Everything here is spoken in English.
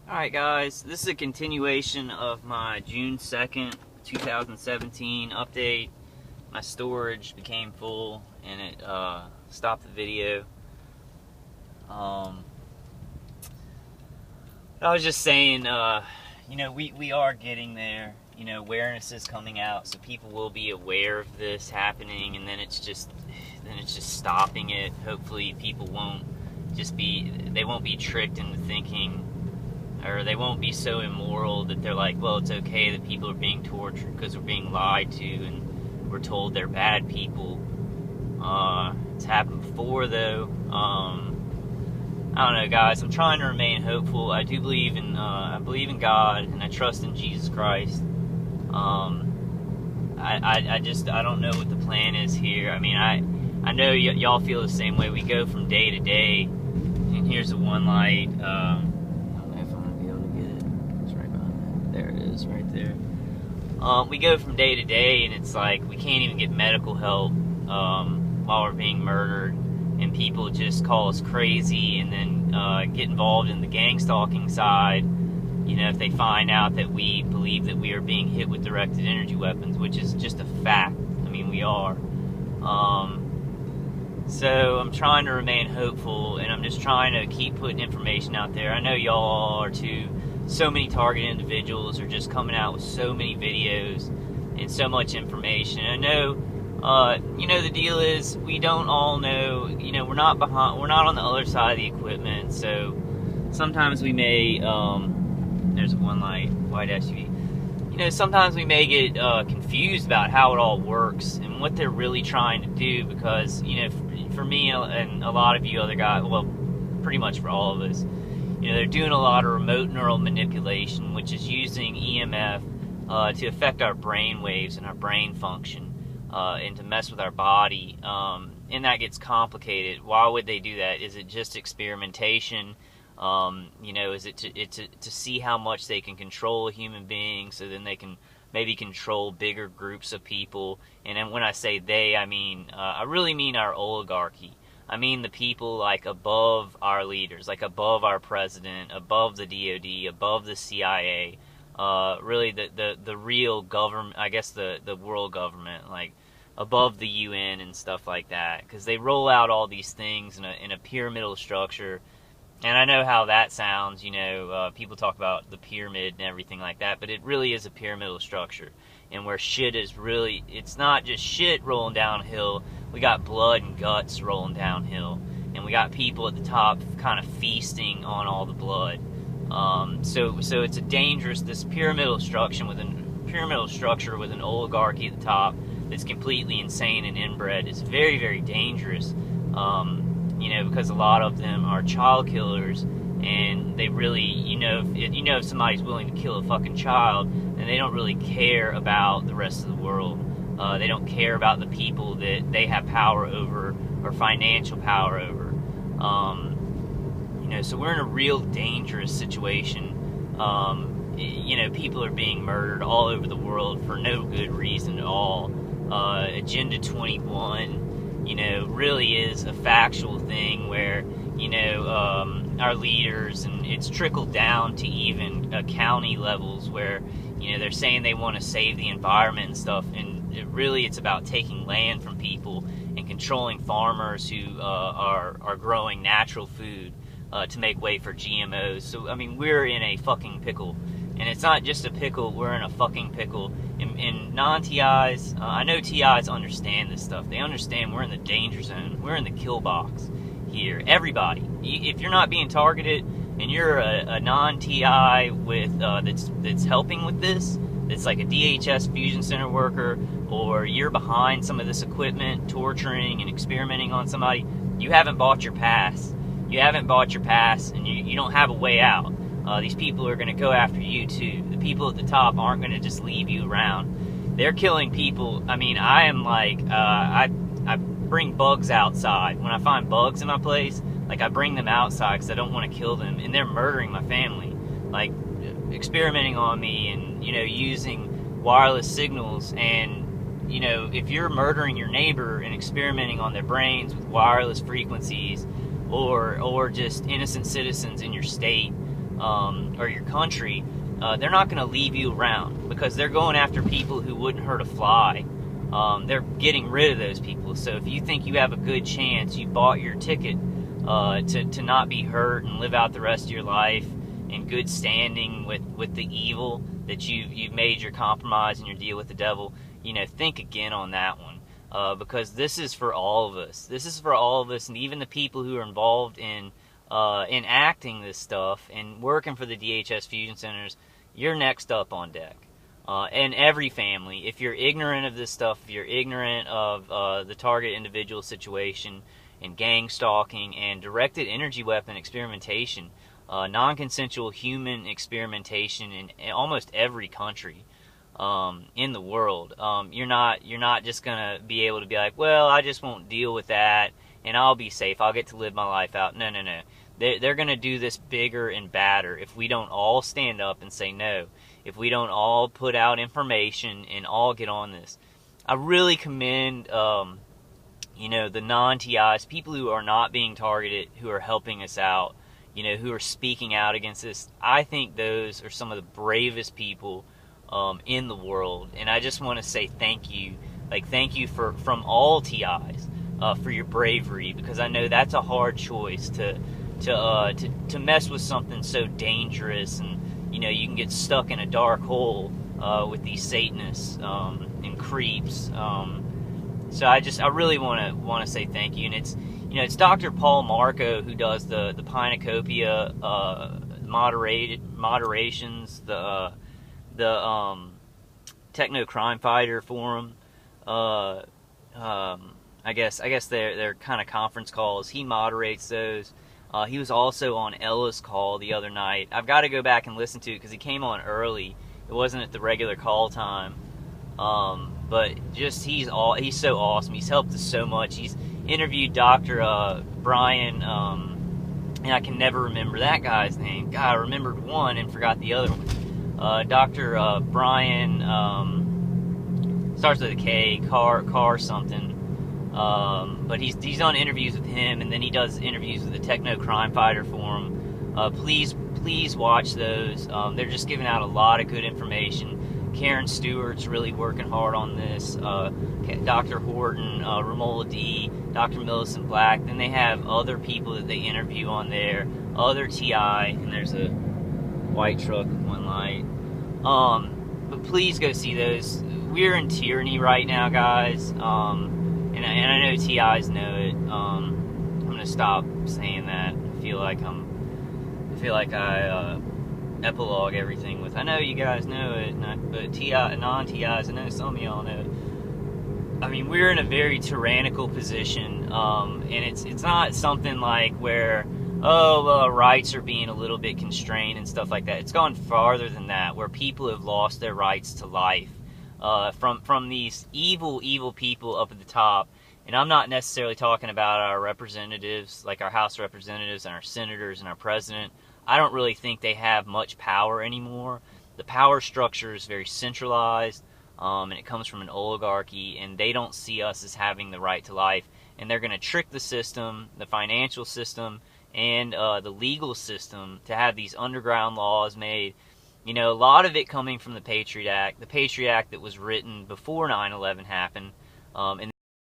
Alright guys, this is a continuation of my June 2nd, 2017 update. My storage became full and it stopped the video. I was just saying, we are getting there. Awareness is coming out, so people will be aware of this happening, and then it's just stopping it. Hopefully people won't be tricked into thinking, or they won't be so immoral that they're like, well, it's okay that people are being tortured because we're being lied to and we're told they're bad people. It's happened before, though. I don't know, guys. I'm trying to remain hopeful. I do believe in God, and I trust in Jesus Christ. I don't know what the plan is here. I mean, I know y'all feel the same way. We go from day to day, and here's the one light. I don't know if I'm gonna be able to get it. It's right behind that. There it is, right there. We go from day to day, and it's like we can't even get medical help while we're being murdered. And people just call us crazy, and then get involved in the gang stalking side, if they find out that we believe that we are being hit with directed energy weapons, which is just a fact. I mean, we are. So I'm trying to remain hopeful, and I'm just trying to keep putting information out there. I know y'all are too. So many targeted individuals are just coming out with so many videos and so much information. I know, the deal is we don't all know, we're not on the other side of the equipment, so sometimes we may, there's one light, white SUV. Sometimes we may get confused about how it all works and what they're really trying to do, because, for me and a lot of you other guys, well, pretty much for all of us, they're doing a lot of remote neural manipulation, which is using EMF to affect our brain waves and our brain function. And to mess with our body, and that gets complicated. Why would they do that? Is it just experimentation? Is it to see how much they can control a human being, so then they can maybe control bigger groups of people? And then when I say they, I really mean our oligarchy. I mean the people like above our leaders, like above our president, above the DOD, above the CIA. Really the real government, I guess the world government, like above the UN and stuff like that, because they roll out all these things in a pyramidal structure. And I know how that sounds, people talk about the pyramid and everything like that, but it really is a pyramidal structure, and where shit is really, it's not just shit rolling downhill, we got blood and guts rolling downhill, and we got people at the top kind of feasting on all the blood. So it's a dangerous, this pyramidal structure with an oligarchy at the top that's completely insane and inbred. Is very, very dangerous, because a lot of them are child killers, and they really, if somebody's willing to kill a fucking child, then they don't really care about the rest of the world. They don't care about the people that they have power over or financial power over. So we're in a real dangerous situation. People are being murdered all over the world for no good reason at all. Agenda 21, really is a factual thing where, our leaders, and it's trickled down to even county levels where, they're saying they want to save the environment and stuff, and it's about taking land from people and controlling farmers who are growing natural food to make way for GMOs. So, we're in a fucking pickle. And it's not just a pickle, we're in a fucking pickle. And non-TIs, I know TIs understand this stuff. They understand we're in the danger zone. We're in the kill box here. Everybody. If you're not being targeted and you're a non-TI with that's helping with this, that's like a DHS Fusion Center worker, or you're behind some of this equipment, torturing and experimenting on somebody, you haven't bought your pass. You haven't bought your pass, and you don't have a way out. These people are going to go after you too. The people at the top aren't going to just leave you around. They're killing people. I am like, I bring bugs outside. When I find bugs in my place, like I bring them outside because I don't want to kill them. And they're murdering my family, like experimenting on me, and using wireless signals. And if you're murdering your neighbor and experimenting on their brains with wireless frequencies, or just innocent citizens in your state, or your country, they're not going to leave you around, because they're going after people who wouldn't hurt a fly. They're getting rid of those people. So if you think you have a good chance, you bought your ticket to not be hurt and live out the rest of your life in good standing with the evil that you've made your compromise and your deal with the devil, think again on that one. Because this is for all of us. This is for all of us, and even the people who are involved in enacting this stuff and working for the DHS fusion centers. You're next up on deck. And every family, if you're ignorant of this stuff, if you're ignorant of the target individual situation and gang stalking and directed energy weapon experimentation, non-consensual human experimentation in almost every country in the world, you're not just gonna be able to be like, well, I just won't deal with that and I'll be safe. I'll get to live my life out. No. They're going to do this bigger and badder if we don't all stand up and say no. If we don't all put out information and all get on this. I really commend, the non-TIs, people who are not being targeted, who are helping us out, who are speaking out against this. I think those are some of the bravest people in the world. And I just want to say thank you. Thank you from all TIs for your bravery, because I know that's a hard choice to mess with something so dangerous, and you can get stuck in a dark hole with these Satanists and creeps. So I really want to say thank you, and it's Dr. Paul Marco who does the Pinacopia moderations, the Techno Crime Fighter Forum. I guess they're kind of conference calls. He moderates those. He was also on Ella's call the other night. I've got to go back and listen to it because he came on early. It wasn't at the regular call time. But just he's so awesome. He's helped us so much. He's interviewed Dr. Brian, and I can never remember that guy's name. God, I remembered one and forgot the other one. Dr. Brian, starts with a K, car something. But he's on interviews with him, and then he does interviews with the Techno Crime Fighter Forum. Please watch those. They're just giving out a lot of good information. Karen Stewart's really working hard on this. Dr. Horton, Romola D, Dr. Millicent Black. Then they have other people that they interview on there. Other TI, and there's a white truck with one light. But please go see those. We're in tyranny right now, guys. And I know TIs know it. I'm gonna stop saying that. I feel like I epilogue everything with, I know you guys know it, but non-TIs, I know some of y'all know it. I mean, we're in a very tyrannical position, and it's not something like where, rights are being a little bit constrained and stuff like that. It's gone farther than that, where people have lost their rights to life from these evil people up at the top. And I'm not necessarily talking about our representatives, like our House representatives and our senators and our president. I don't really think they have much power anymore. The power structure is very centralized, and it comes from an oligarchy, and they don't see us as having the right to life. And they're going to trick the system, the financial system, and the legal system to have these underground laws made. A lot of it coming from the Patriot Act that was written before 9/11 happened, and